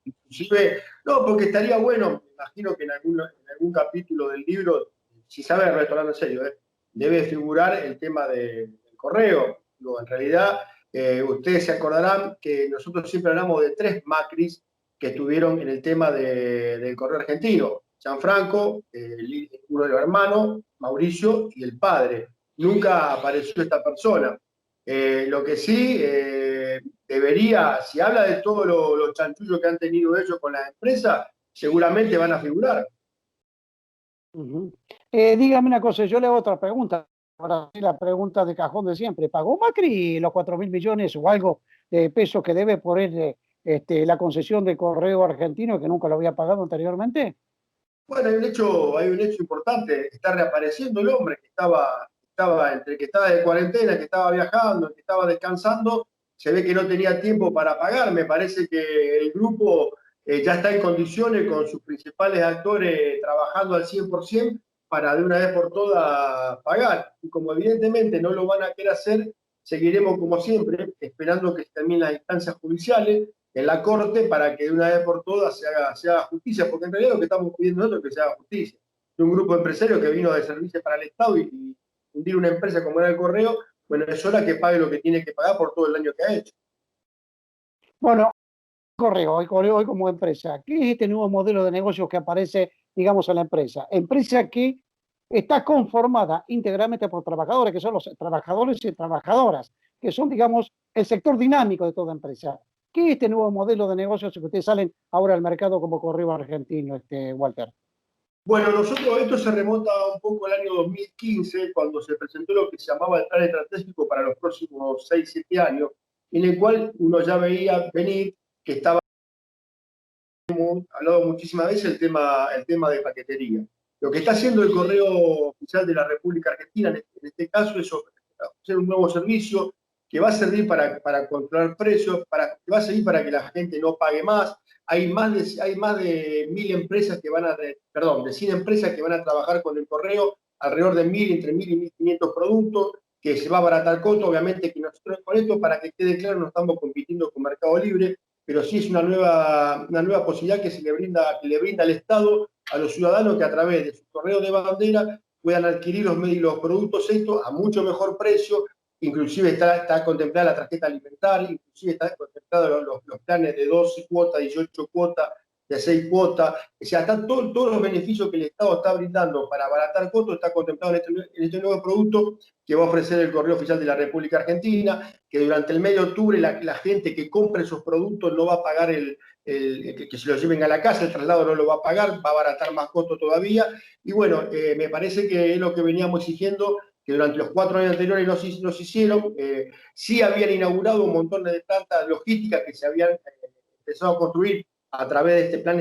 inclusive, no, porque estaría bueno, me imagino que en algún capítulo del libro, si sabe, retornando en serio, debe figurar el tema del correo. Digo, en realidad, ustedes se acordarán que nosotros siempre hablamos de 3 Macris que estuvieron en el tema del correo argentino. Gianfranco, uno de los hermanos, Mauricio y el padre. Nunca apareció esta persona. Lo que sí debería, si habla de todos los chanchullos que han tenido ellos con la empresa, seguramente van a figurar. Dígame una cosa, yo le hago otra pregunta. Ahora sí, la pregunta de cajón de siempre. ¿Pagó Macri los 4.000 millones o algo de pesos que debe por la concesión de correo argentino que nunca lo había pagado anteriormente? Bueno, hay un hecho importante. Está reapareciendo el hombre que estaba entre que estaba de cuarentena, que estaba viajando, que estaba descansando. Se ve que no tenía tiempo para pagar. Me parece que el grupo ya está en condiciones con sus principales actores trabajando al 100% para de una vez por todas pagar. Y como evidentemente no lo van a querer hacer, seguiremos como siempre esperando que se terminen las instancias judiciales en la Corte para que de una vez por todas se haga justicia, porque en realidad lo que estamos pidiendo nosotros es que se haga justicia. De un grupo de empresarios que vino de servicio para el Estado y hundir una empresa como era el Correo, bueno, es hora que pague lo que tiene que pagar por todo el daño que ha hecho. Bueno, Correo hoy como empresa, ¿qué es este nuevo modelo de negocio que aparece, digamos, en la empresa? Empresa que está conformada íntegramente por trabajadores, que son los trabajadores y trabajadoras, que son, digamos, el sector dinámico de toda empresa. ¿Qué es este nuevo modelo de negocios que ustedes salen ahora al mercado como Correo Argentino, Walter? Bueno, esto se remonta un poco al año 2015, cuando se presentó lo que se llamaba el plan estratégico para los próximos 6-7 años, en el cual uno ya veía venir que estaba hablado muchísimas veces el tema de paquetería. Lo que está haciendo el Correo Oficial de la República Argentina, en este caso, es hacer un nuevo servicio que va a servir para controlar precios, que va a servir para que la gente no pague más. Hay más de 1.000 empresas que de 100 empresas que van a trabajar con el correo, alrededor de 1.000, entre 1.000 y 1.500 productos, que se va a abaratar costo. Obviamente que nosotros con esto, para que quede claro, no estamos compitiendo con Mercado Libre, pero sí es una nueva posibilidad que le brinda el Estado a los ciudadanos, que a través de su correo de bandera puedan adquirir los productos estos a mucho mejor precio. Inclusive está contemplada la tarjeta alimentaria, inclusive está contemplado los planes de 12 cuotas, 18 cuotas, de 6 cuotas. O sea, están todos los beneficios que el Estado está brindando para abaratar costos, está contemplado en este nuevo producto que va a ofrecer el Correo Oficial de la República Argentina, que durante el mes de octubre la gente que compre esos productos no va a pagar que se los lleven a la casa, el traslado no lo va a pagar, va a abaratar más costo todavía. Y bueno, me parece que es lo que veníamos exigiendo, que durante los 4 años anteriores no se hicieron. Sí habían inaugurado un montón de plantas logísticas que se habían empezado a construir a través de este plan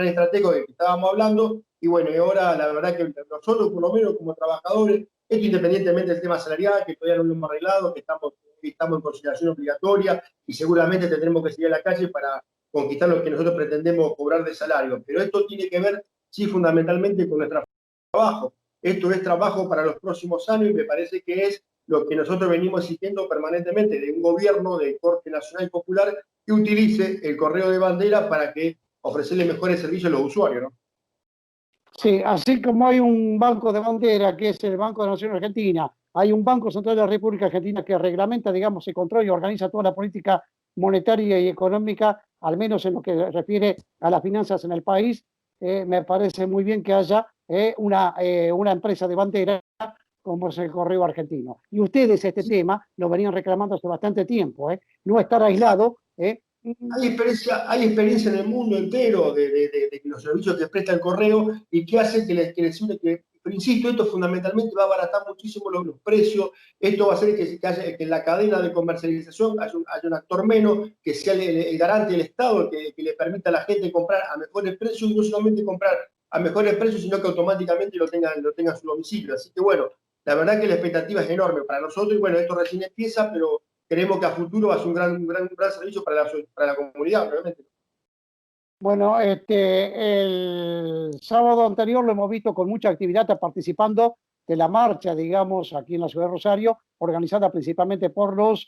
estratégico del que estábamos hablando, y bueno, y ahora la verdad que nosotros, por lo menos como trabajadores, esto independientemente del tema salarial, que todavía no lo hemos arreglado, que estamos en consideración obligatoria, y seguramente tendremos que salir a la calle para conquistar lo que nosotros pretendemos cobrar de salario, pero esto tiene que ver, sí, fundamentalmente con nuestro trabajo. Esto es trabajo para los próximos años y me parece que es lo que nosotros venimos exigiendo permanentemente de un gobierno de corte nacional y popular que utilice el correo de bandera para que ofrecerle mejores servicios a los usuarios, ¿no? Sí, así como hay un banco de bandera que es el Banco de la Nación Argentina, hay un Banco Central de la República Argentina que reglamenta, digamos, y controla y organiza toda la política monetaria y económica, al menos en lo que refiere a las finanzas en el país. Me parece muy bien que haya una empresa de bandera como es el Correo Argentino. Y ustedes este tema lo venían reclamando hace bastante tiempo, no estar aislado. Hay experiencia en el mundo entero de los servicios que presta el correo y que hace pero insisto, esto fundamentalmente va a abaratar muchísimo los precios, esto va a hacer que en la cadena de comercialización haya un actor menos, que sea el garante del Estado, que le permita a la gente comprar a mejores precios, y no solamente comprar a mejores precios, sino que automáticamente lo tenga en su domicilio. Así que bueno, la verdad que la expectativa es enorme para nosotros, y bueno, esto recién empieza, pero creemos que a futuro va a ser un gran servicio para la comunidad, realmente. Bueno, el sábado anterior lo hemos visto con mucha actividad participando de la marcha, digamos, aquí en la ciudad de Rosario, organizada principalmente por las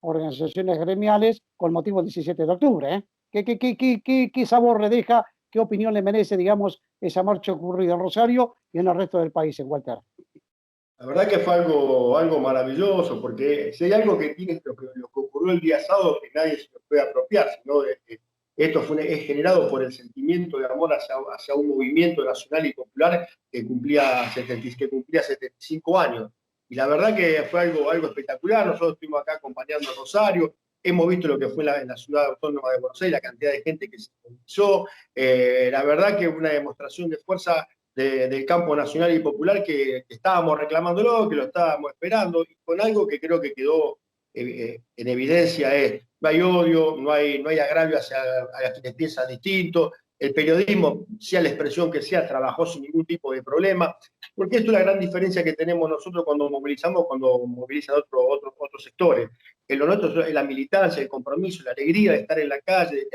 organizaciones gremiales con motivo del 17 de octubre. ¿Qué sabor le deja, qué opinión le merece, digamos, esa marcha ocurrida en Rosario y en el resto del país, Walter? La verdad que fue algo maravilloso, porque si hay algo que tiene lo que ocurrió el día sábado, que nadie se lo puede apropiar, sino esto es generado por el sentimiento de amor hacia un movimiento nacional y popular que cumplía 75 años. Y la verdad que fue algo espectacular. Nosotros estuvimos acá acompañando a Rosario, hemos visto lo que fue en la ciudad autónoma de Buenos Aires, la cantidad de gente que se movilizó. La verdad que una demostración de fuerza del campo nacional y popular que estábamos reclamándolo, que lo estábamos esperando, y con algo que creo que quedó en evidencia es: no hay odio, no hay agravio hacia quienes piensan distinto, el periodismo, sea la expresión que sea, trabajó sin ningún tipo de problema, porque esto es la gran diferencia que tenemos nosotros cuando movilizan otros sectores. En lo nuestro es la militancia, el compromiso, la alegría de estar en la calle,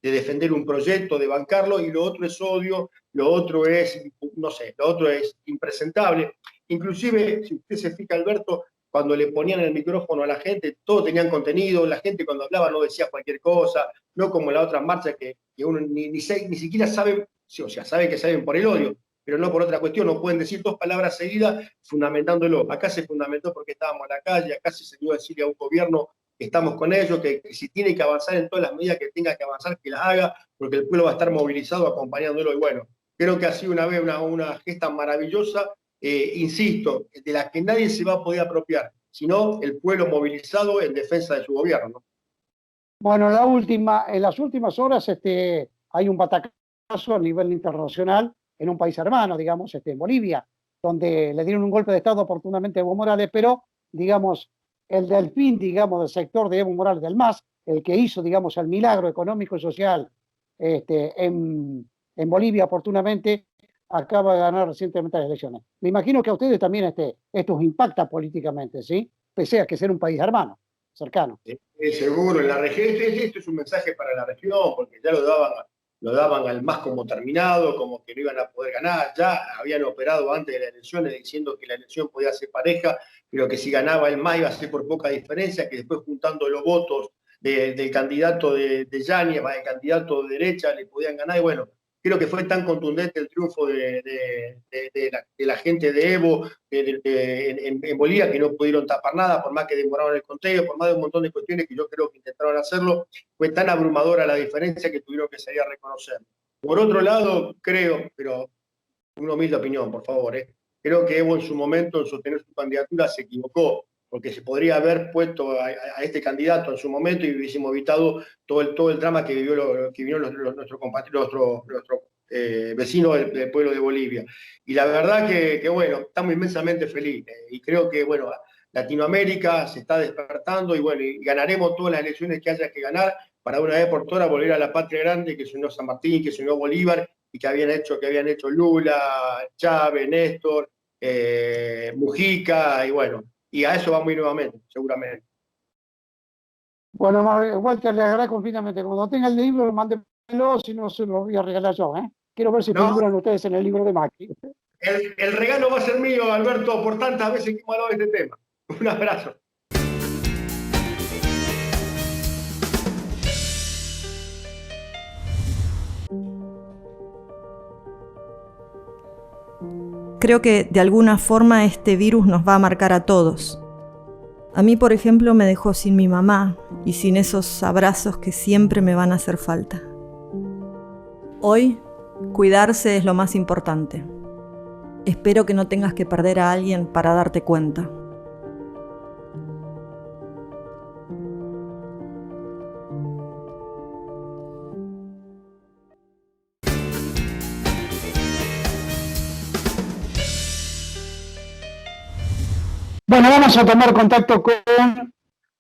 de defender un proyecto, de bancarlo, y lo otro es odio, lo otro es, no sé, lo otro es impresentable. Inclusive, si usted se fija, Alberto, cuando le ponían el micrófono a la gente, todos tenían contenido, la gente cuando hablaba no decía cualquier cosa, no como en las otras marchas que uno ni siquiera sabe, o sea, sabe que saben por el odio, pero no por otra cuestión, no pueden decir dos palabras seguidas fundamentándolo. Acá se fundamentó porque estábamos en la calle, acá se salió a decirle a un gobierno que estamos con ellos, que si tiene que avanzar en todas las medidas que tenga que avanzar, que las haga, porque el pueblo va a estar movilizado acompañándolo. Y bueno, creo que ha sido una gesta maravillosa, insisto, de la que nadie se va a poder apropiar, sino el pueblo movilizado en defensa de su gobierno, ¿no? Bueno, en las últimas horas hay un batacazo a nivel internacional en un país hermano, digamos, en Bolivia, donde le dieron un golpe de Estado oportunamente a Evo Morales, pero, digamos, el delfín, digamos, del sector de Evo Morales, del MAS, el que hizo, digamos, el milagro económico y social en Bolivia oportunamente, acaba de ganar recientemente las elecciones. Me imagino que a ustedes también esto os impacta políticamente, ¿sí? Pese a que ser un país hermano, cercano. Seguro, en la región, esto es un mensaje para la región, porque ya lo daban al MAS como terminado, como que no iban a poder ganar. Ya habían operado antes de las elecciones diciendo que la elección podía ser pareja, pero que si ganaba el MAS iba a ser por poca diferencia, que después juntando los votos del candidato de Yáñez, del candidato de derecha, le podían ganar. Y bueno, creo que fue tan contundente el triunfo de la gente de Evo en Bolivia, que no pudieron tapar nada, por más que demoraron el conteo, por más de un montón de cuestiones que yo creo que intentaron hacerlo. Fue tan abrumadora la diferencia que tuvieron que salir a reconocer. Por otro lado, creo, pero una humilde opinión, por favor, creo que Evo en su momento, en sostener su candidatura, se equivocó, porque se podría haber puesto a este candidato en su momento y hubiésemos evitado todo el drama que vivieron nuestros compatriotas, nuestros vecinos del pueblo de Bolivia. Y la verdad que bueno, estamos inmensamente felices, y creo que, bueno, Latinoamérica se está despertando, y bueno, y ganaremos todas las elecciones que haya que ganar, para una vez por todas volver a la patria grande que se unió San Martín, que se unió Bolívar y que habían hecho Lula, Chávez, Néstor, Mujica, y bueno, y a eso vamos a ir nuevamente, seguramente. Bueno, Walter, le agradezco infinitamente. Cuando tenga el libro, mándemelo, si no se lo voy a regalar yo. Quiero ver si figuran ustedes en el libro de Macri. El regalo va a ser mío, Alberto, por tantas veces que hemos hablado de este tema. Un abrazo. Creo que de alguna forma este virus nos va a marcar a todos. A mí, por ejemplo, me dejó sin mi mamá y sin esos abrazos que siempre me van a hacer falta. Hoy, cuidarse es lo más importante. Espero que no tengas que perder a alguien para darte cuenta. Bueno, vamos a tomar contacto con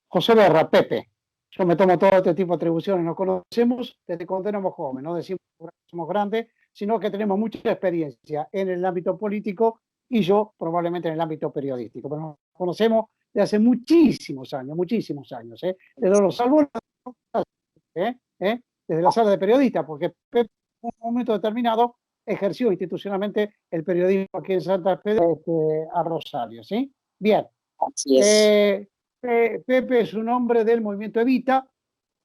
José Berra, Pepe. Yo me tomo todo este tipo de atribuciones. Nos conocemos desde cuando éramos jóvenes, no decimos que somos grandes, sino que tenemos mucha experiencia en el ámbito político y yo probablemente en el ámbito periodístico. Pero nos conocemos desde hace muchísimos años, Desde los salvos, desde la sala de periodistas, porque Pepe en un momento determinado ejerció institucionalmente el periodismo aquí en Santa Fe a Rosario, ¿sí? Bien. Así es. Pepe es un hombre del movimiento Evita,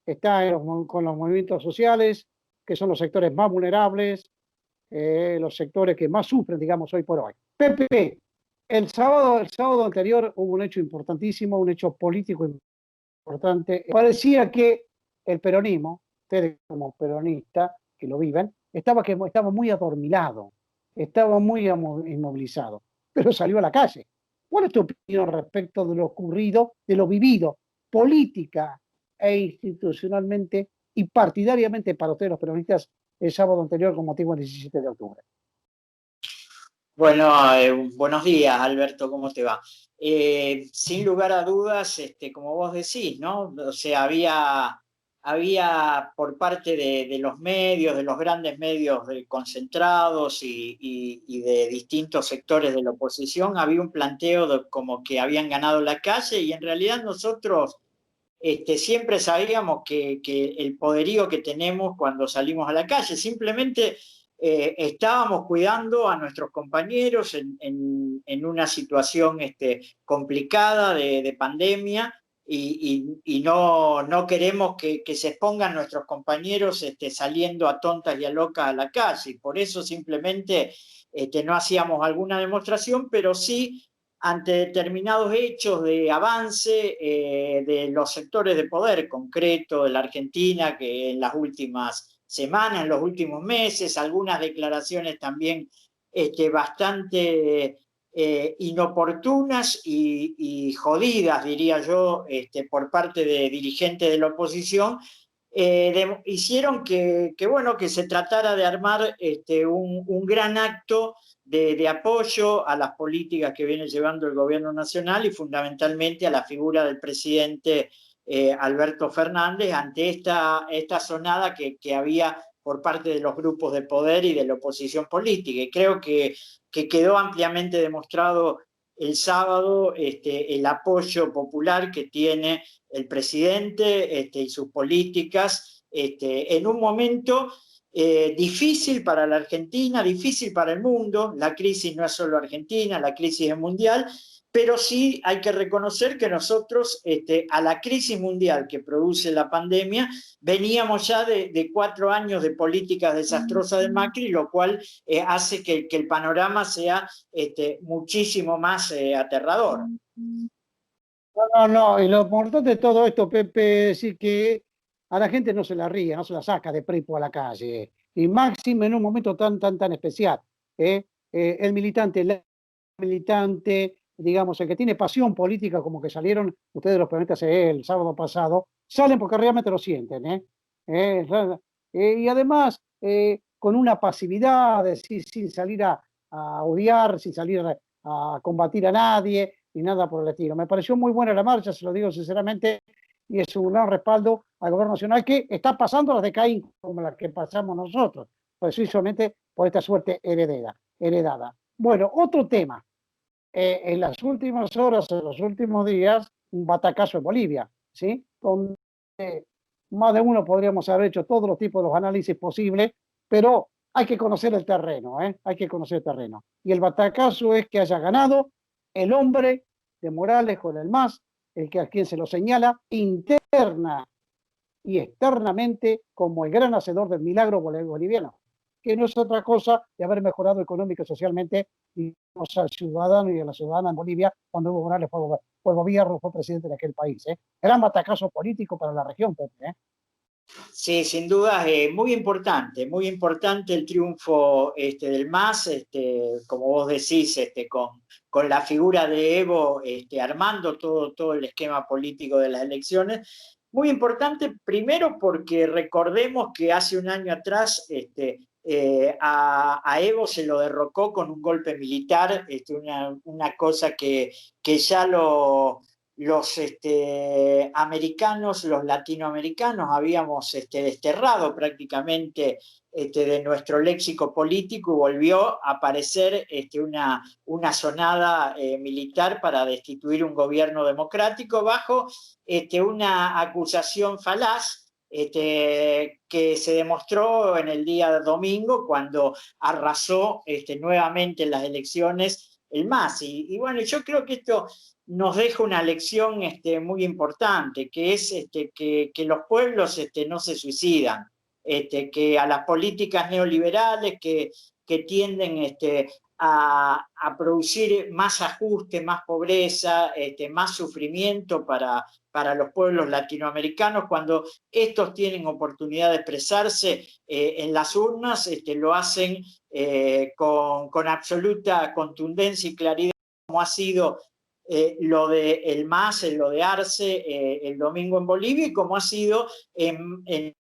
está con los movimientos sociales, que son los sectores más vulnerables, los sectores que más sufren, digamos, hoy por hoy. Pepe, el sábado anterior hubo un hecho importantísimo, un hecho político importante. Parecía que el peronismo, ustedes como peronistas que lo viven, estaba muy adormilado, estaba muy inmovilizado, pero salió a la calle. ¿Cuál es tu opinión respecto de lo ocurrido, de lo vivido, política e institucionalmente y partidariamente para ustedes los peronistas el sábado anterior con motivo del 17 de octubre? Bueno, buenos días, Alberto, ¿cómo te va? Sin lugar a dudas, como vos decís, ¿no? O sea, había por parte de los medios, de los grandes medios concentrados y de distintos sectores de la oposición, había un planteo de como que habían ganado la calle y en realidad nosotros siempre sabíamos que el poderío que tenemos cuando salimos a la calle, simplemente estábamos cuidando a nuestros compañeros en una situación complicada de pandemia. Y no queremos que se expongan nuestros compañeros saliendo a tontas y a locas a la calle. Y por eso simplemente no hacíamos alguna demostración, pero sí ante determinados hechos de avance de los sectores de poder concreto de la Argentina, que en las últimas semanas, en los últimos meses, algunas declaraciones también bastante inoportunas y jodidas, diría yo, por parte de dirigentes de la oposición, hicieron que se tratara de armar un gran acto de apoyo a las políticas que viene llevando el gobierno nacional y fundamentalmente a la figura del presidente Alberto Fernández ante esta sonada que había por parte de los grupos de poder y de la oposición política. Y creo que quedó ampliamente demostrado el sábado el apoyo popular que tiene el presidente y sus políticas en un momento difícil para la Argentina, difícil para el mundo. La crisis no es solo argentina, la crisis es mundial, pero sí hay que reconocer que nosotros a la crisis mundial que produce la pandemia veníamos ya de 4 años de políticas desastrosas de Macri, lo cual hace que el panorama sea muchísimo más aterrador. No, y lo importante de todo esto, Pepe, es decir que a la gente no se la ríe, no se la saca de prepo a la calle, y máximo en un momento tan especial. El militante, digamos, el que tiene pasión política, como que salieron ustedes los peronistas el sábado pasado, salen porque realmente lo sienten, y además con una pasividad, sin salir a odiar, sin salir a combatir a nadie, ni nada por el estilo. Me pareció muy buena la marcha, se lo digo sinceramente, y es un gran respaldo al gobierno nacional que está pasando las de Caín, como las que pasamos nosotros, precisamente por esta suerte heredada. Bueno, otro tema. En las últimas horas, en los últimos días, un batacazo en Bolivia, ¿sí? Donde más de uno podríamos haber hecho todos los tipos de los análisis posibles, pero hay que conocer el terreno, hay que conocer el terreno. Y el batacazo es que haya ganado el hombre de Morales con el MAS, el que a quien se lo señala interna y externamente como el gran hacedor del milagro boliviano, que no es otra cosa de haber mejorado económico y socialmente al ciudadano y a la ciudadana en Bolivia cuando Evo Morales fue gobierno, fue presidente de aquel país. Gran batacazo político para la región, Pepe. Sí, sin duda, muy importante el triunfo del MAS, como vos decís, con la figura de Evo armando todo el esquema político de las elecciones. Muy importante, primero porque recordemos que hace un año atrás a Evo se lo derrocó con un golpe militar, una cosa que ya los americanos, los latinoamericanos habíamos desterrado prácticamente de nuestro léxico político y volvió a aparecer una sonada militar para destituir un gobierno democrático bajo una acusación falaz que se demostró en el día domingo cuando arrasó nuevamente en las elecciones el MAS. Y bueno, yo creo que esto nos deja una lección muy importante, que es que los pueblos no se suicidan, que a las políticas neoliberales que tienden a producir más ajuste, más pobreza, más sufrimiento para los pueblos latinoamericanos, cuando estos tienen oportunidad de expresarse en las urnas, lo hacen con absoluta contundencia y claridad, como ha sido lo de el MAS, lo de Arce el domingo en Bolivia, y como ha sido en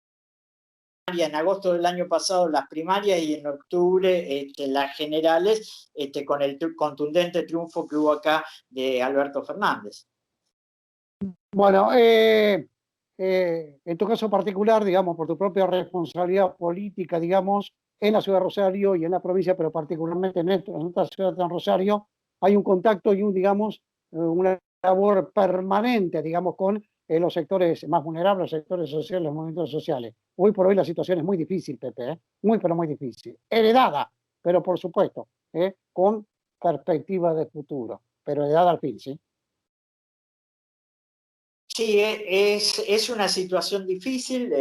agosto del año pasado las primarias y en octubre las generales, con el contundente triunfo que hubo acá de Alberto Fernández. Bueno, en tu caso particular, digamos, por tu propia responsabilidad política, digamos, en la ciudad de Rosario y en la provincia, pero particularmente en esta ciudad de Rosario, hay un contacto y digamos, una labor permanente, digamos, con los sectores más vulnerables, los sectores sociales, los movimientos sociales. Hoy por hoy la situación es muy difícil, Pepe, muy, pero muy difícil. Heredada, pero por supuesto, con perspectiva de futuro, pero heredada al fin, ¿sí? Sí, es una situación difícil,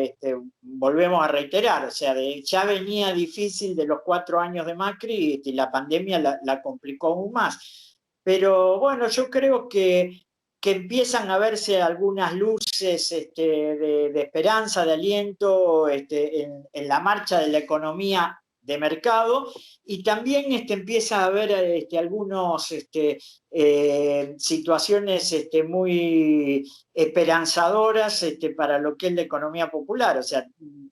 volvemos a reiterar, o sea, ya venía difícil de los 4 años de Macri y la pandemia la complicó aún más. Pero bueno, yo creo que empiezan a verse algunas luces de esperanza, de aliento en la marcha de la economía de mercado, y también empieza a haber algunos situaciones muy esperanzadoras para lo que es la economía popular. O sea,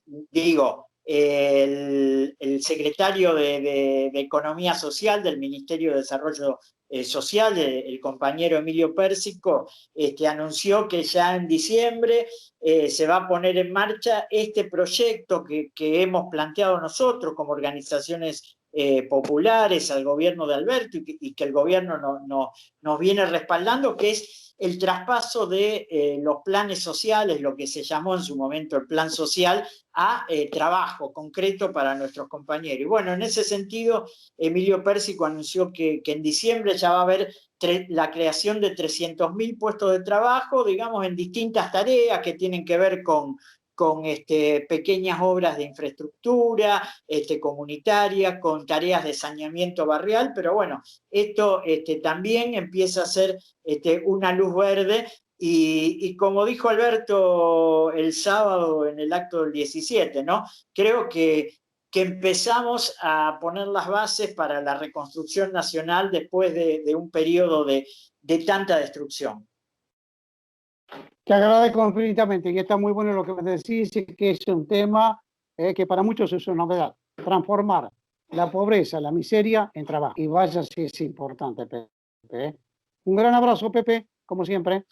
digo, el secretario de Economía Social del Ministerio de Desarrollo Social, el compañero Emilio Pérsico, anunció que ya en diciembre se va a poner en marcha este proyecto que hemos planteado nosotros como organizaciones populares al gobierno de Alberto y que el gobierno nos viene respaldando, que es el traspaso de los planes sociales, lo que se llamó en su momento el plan social, a trabajo concreto para nuestros compañeros. Y bueno, en ese sentido, Emilio Pérsico anunció que en diciembre ya va a haber la creación de 300.000 puestos de trabajo, digamos, en distintas tareas que tienen que ver con pequeñas obras de infraestructura comunitaria, con tareas de saneamiento barrial, pero bueno, esto también empieza a ser una luz verde, y como dijo Alberto el sábado en el acto del 17, ¿no? Creo que empezamos a poner las bases para la reconstrucción nacional después de un periodo de tanta destrucción. Te agradezco infinitamente y está muy bueno lo que me decís, que es un tema que para muchos es una novedad. Transformar la pobreza, la miseria en trabajo. Y vaya si es importante, Pepe. Un gran abrazo, Pepe, como siempre.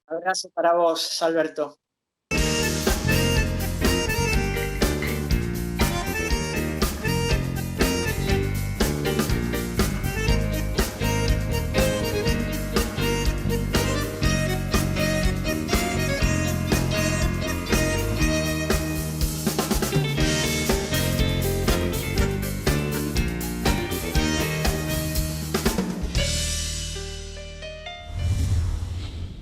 Abrazo para vos, Alberto.